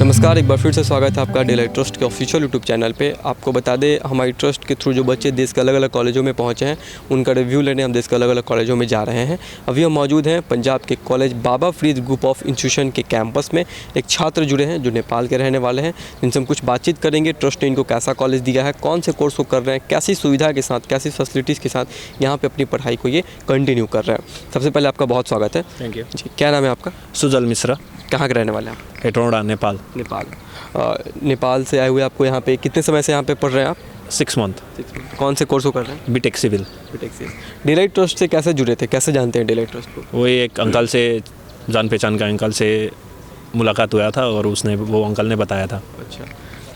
नमस्कार, एक बार फिर से स्वागत है आपका डेलाइट ट्रस्ट के ऑफिशियल यूट्यूब चैनल पे। आपको बता दें, हमारी ट्रस्ट के थ्रू जो बच्चे देश के अलग अलग कॉलेजों में पहुंचे हैं उनका रिव्यू लेने हम देश के अलग अलग कॉलेजों में जा रहे हैं। अभी हम मौजूद हैं पंजाब के college Baba Farid group of institution के कैंपस में। एक छात्र जुड़े हैं जो नेपाल के रहने वाले हैं, जिनसे हम कुछ बातचीत करेंगे। ट्रस्ट ने इनको कैसा कॉलेज दिया है, कौन से कोर्स को कर रहे हैं, कैसी सुविधा के साथ, कैसी फैसिलिटीज़ के साथ यहाँ पर अपनी पढ़ाई को ये कंटिन्यू कर रहे हैं। सबसे पहले आपका बहुत स्वागत है। थैंक यू जी, क्या नाम है आपका? सुजल मिश्रा, कहाँ के रहने वाले हैं आप? हेटोड़ा, नेपाल। नेपाल से आए हुए आपको यहाँ पे कितने समय से यहाँ पे पढ़ रहे हैं आप? 6 मंथ। कौन से कोर्स को कर रहे हैं? BTech civil. डेलाइट ट्रस्ट से कैसे जुड़े थे, कैसे जानते हैं डेलाइट ट्रस्ट को? वही एक अंकल से, जान पहचान का अंकल से मुलाकात हुआ था और वो अंकल ने बताया था। अच्छा,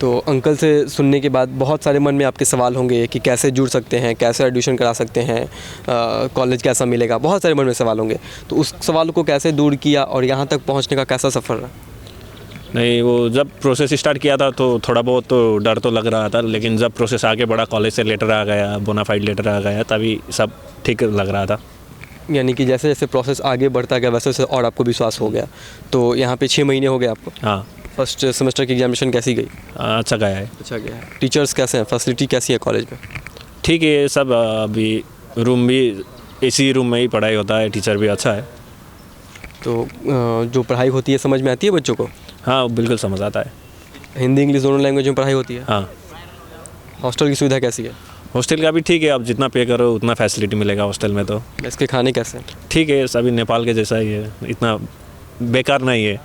तो अंकल से सुनने के बाद बहुत सारे मन में आपके सवाल होंगे कि कैसे जुड़ सकते हैं, कैसे एडमिशन करा सकते हैं, कॉलेज कैसा मिलेगा, बहुत सारे मन में सवाल होंगे। तो उस सवाल को कैसे दूर किया और यहाँ तक पहुँचने का कैसा सफ़र रहा? नहीं, वो जब प्रोसेस स्टार्ट किया था तो थोड़ा बहुत तो डर तो लग रहा था, लेकिन जब प्रोसेस आगे बढ़ा, कॉलेज से लेटर आ गया, बोनाफाइड लेटर आ गया, तभी सब ठीक लग रहा था। यानी कि जैसे जैसे प्रोसेस आगे बढ़ता गया वैसे वैसे और आपको विश्वास हो गया। तो यहाँ पे 6 महीने हो गए आपको? हाँ। फर्स्ट सेमेस्टर की एग्जामिनेशन कैसी गई? अच्छा गया है। अच्छा गया है। टीचर्स कैसे हैं, फैसिलिटी कैसी है कॉलेज में? ठीक है सब। अभी रूम भी इसी रूम में ही पढ़ाई होता है, टीचर भी अच्छा है। तो जो पढ़ाई होती है समझ में आती है बच्चों को? हाँ, बिल्कुल समझ आता है। हिंदी इंग्लिश दोनों लैंग्वेज में पढ़ाई होती है? हाँ। हॉस्टल की सुविधा कैसी है? हॉस्टल का भी ठीक है, आप जितना पे करो उतना फैसिलिटी मिलेगा हॉस्टल में। तो इसके खाने कैसे हैं? ठीक है, सभी नेपाल के जैसा ही है, इतना बेकार नहीं है।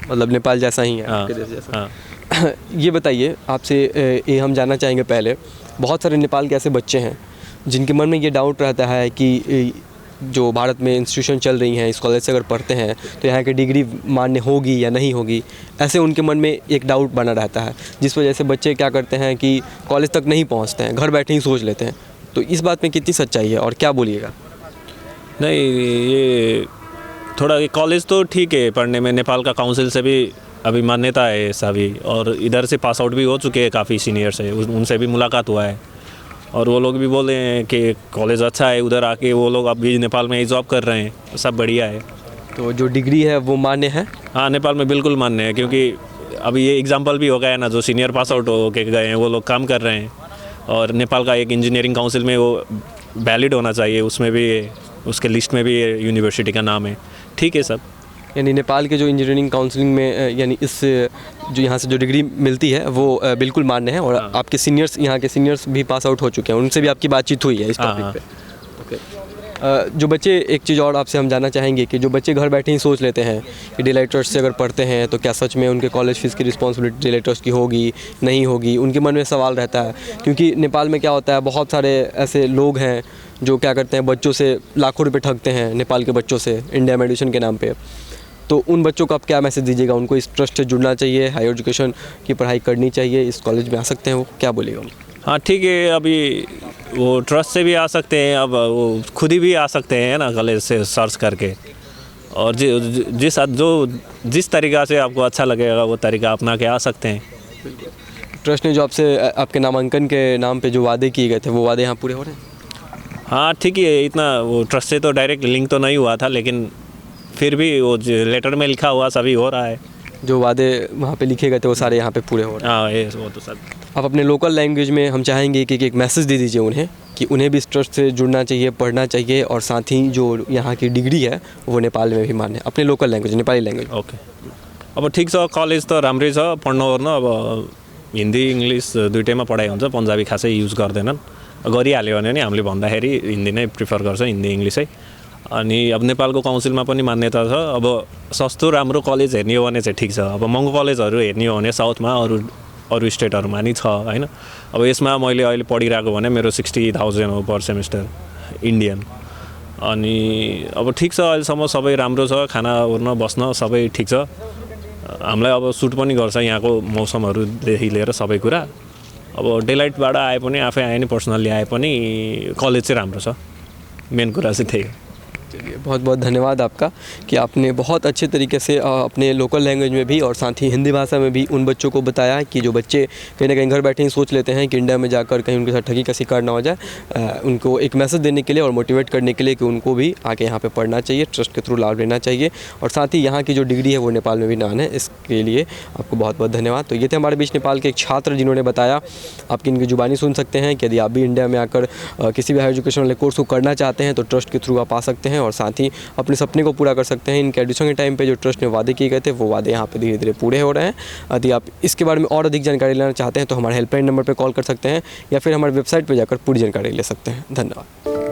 मतलब नेपाल जैसा ही है? हाँ, आपके देश जैसा? हाँ। ये बताइए, आपसे ये हम जानना चाहेंगे पहले, बहुत सारे नेपाल के ऐसे बच्चे हैं जिनके मन में ये डाउट रहता है कि जो भारत में इंस्टीट्यूशन चल रही हैं, इस कॉलेज से अगर पढ़ते हैं तो यहाँ की डिग्री मान्य होगी या नहीं होगी। ऐसे उनके मन में एक डाउट बना रहता है, जिस वजह से बच्चे क्या करते हैं कि कॉलेज तक नहीं पहुँचते हैं, घर बैठे ही सोच लेते हैं। तो इस बात में कितनी सच्चाई है और क्या बोलिएगा? नहीं, ये थोड़ा कॉलेज तो ठीक है पढ़ने में, नेपाल का काउंसिल से भी अभी मान्यता है सभी, और इधर से पास आउट भी हो चुके हैं काफ़ी सीनियर से, उनसे भी मुलाकात हुआ है और वो लोग भी बोल रहे हैं कि कॉलेज अच्छा है, उधर आके वो लोग अभी नेपाल में ही जॉब कर रहे हैं, सब बढ़िया है। तो जो डिग्री है वो मान्य है? हाँ, नेपाल में बिल्कुल मान्य है, क्योंकि अभी ये एग्जाम्पल भी हो गया है ना, जो सीनियर पास आउट हो के गए हैं वो लोग काम कर रहे हैं। और नेपाल का एक इंजीनियरिंग काउंसिल में वो वैलिड होना चाहिए, उसमें भी उसके लिस्ट में भी यूनिवर्सिटी का नाम है। ठीक है सब। यानी नेपाल के जो इंजीनियरिंग काउंसलिंग में यानी इस जो यहाँ से जो डिग्री मिलती है वो बिल्कुल मान्य है। और आपके सीनियर्स, यहाँ के सीनियर्स भी पास आउट हो चुके हैं, उनसे भी आपकी बातचीत हुई है इस टॉपिक पे? ओके। जो बच्चे, एक चीज़ और आपसे हम जानना चाहेंगे कि जो बच्चे घर बैठे ही सोच लेते हैं कि डेलाइट ट्रस्ट से अगर पढ़ते हैं तो क्या सच में उनके कॉलेज फीस की रिस्पॉन्सिबिलिटी डेलाइट ट्रस्ट की होगी, नहीं होगी, उनके मन में सवाल रहता है। क्योंकि नेपाल में क्या होता है, बहुत सारे ऐसे लोग हैं जो क्या करते हैं, बच्चों से लाखों रुपए ठगते हैं, नेपाल के बच्चों से इंडिया में एडमिशन के नाम पे। तो उन बच्चों को आप क्या मैसेज दीजिएगा? उनको इस ट्रस्ट से जुड़ना चाहिए, हायर एजुकेशन की पढ़ाई करनी चाहिए, इस कॉलेज में आ सकते हैं, वो क्या बोलिएगा? हाँ ठीक है, अभी वो ट्रस्ट से भी आ सकते हैं, अब वो खुद ही भी आ सकते हैं ना कॉलेज से सर्च करके, और जिस तरीक़ा से आपको अच्छा लगेगा वो तरीका अपना के आ सकते हैं। ट्रस्ट ने जो आपसे आपके नामांकन के नाम पे जो वादे किए गए थे वो वादे यहाँ पूरे हो रहे हैं? हाँ ठीक है, इतना वो ट्रस्ट से तो डायरेक्ट लिंक तो नहीं हुआ था, लेकिन फिर भी वो लेटर में लिखा हुआ सभी हो रहा है। जो वादे वहाँ पे लिखे गए थे वो सारे यहाँ पे पूरे हो रहे हैं? हाँ, ये वो तो सब। आप अपने लोकल लैंग्वेज में हम चाहेंगे कि एक मैसेज दे दीजिए उन्हें कि उन्हें भी इस ट्रस्ट से जुड़ना चाहिए, पढ़ना चाहिए, और साथ ही जो यहाँ की डिग्री है वो नेपाल में भी मान्य है, अपने local language, Nepali language. Okay. अब ठिक छ, कलेज त राम्रै छ, पढ्नु अब हिन्दी इङ्ग्लिस दुइटैमा पढाइ हुन्छ, पन्जाबी खासै युज गर्दैनन्। गरिहाल्यो भने नि हामीले भन्दाखेरि हिन्दी नै प्रिफर गर्छ, हिन्दी इङ्ग्लिसै। अनि अब नेपालको काउन्सिलमा पनि मान्यता छ। अब सस्तो राम्रो कलेज हेर्ने हो भने चाहिँ ठिक छ, अब महँगो कलेजहरू हेर्ने हो भने साउथमा अरू स्टेटहरूमा नि छ हैन। अब यसमा मैले अहिले पढिरहेको भने मेरो 60,000 हो पर सेमेस्टर इन्डियन। अनि अब ठिक छ, अहिलेसम्म सबै राम्रो छ, खाना ओर्न बस्न सबै ठिक छ। हामीलाई अब सुट पनि गर्छ यहाँको मौसमहरूदेखि लिएर सबै कुरा। अब डेलाइटबाट आए पनि, आफै आए नि, पर्सनल्ली आए पनि कलेज चाहिँ राम्रो छ, मेन कुरा चाहिँ त्यही हो। चलिए, बहुत बहुत धन्यवाद आपका कि आपने बहुत अच्छे तरीके से अपने लोकल लैंग्वेज में भी और साथ ही हिंदी भाषा में भी उन बच्चों को बताया कि जो बच्चे कहीं ना कहीं घर बैठे ही सोच लेते हैं कि इंडिया में जाकर कहीं उनके साथ ठगी का शिकार ना हो जाए, उनको एक मैसेज देने के लिए और मोटिवेट करने के लिए कि उनको भी आके यहाँ पे पढ़ना चाहिए, ट्रस्ट के थ्रू लाभ लेना चाहिए और साथ ही यहाँ की जो डिग्री है वो नेपाल में भी ना है। इसके लिए आपको बहुत बहुत धन्यवाद। तो ये थे हमारे बीच नेपाल के एक छात्र जिन्होंने बताया, आपकी इनकी जुबानी सुन सकते हैं कि यदि आप भी इंडिया में आकर किसी भी हायर एजुकेशन वाले कोर्स को करना चाहते हैं तो ट्रस्ट के थ्रू आप आ सकते हैं और साथ ही अपने सपने को पूरा कर सकते हैं। इनके एडमिशन के टाइम पे जो ट्रस्ट में वादे किए गए थे वो वादे यहाँ पे धीरे धीरे पूरे हो रहे हैं। यदि आप इसके बारे में और अधिक जानकारी लेना चाहते हैं तो हमारे हेल्पलाइन नंबर पर कॉल कर सकते हैं या फिर हमारे वेबसाइट पर जाकर पूरी जानकारी ले सकते हैं। धन्यवाद।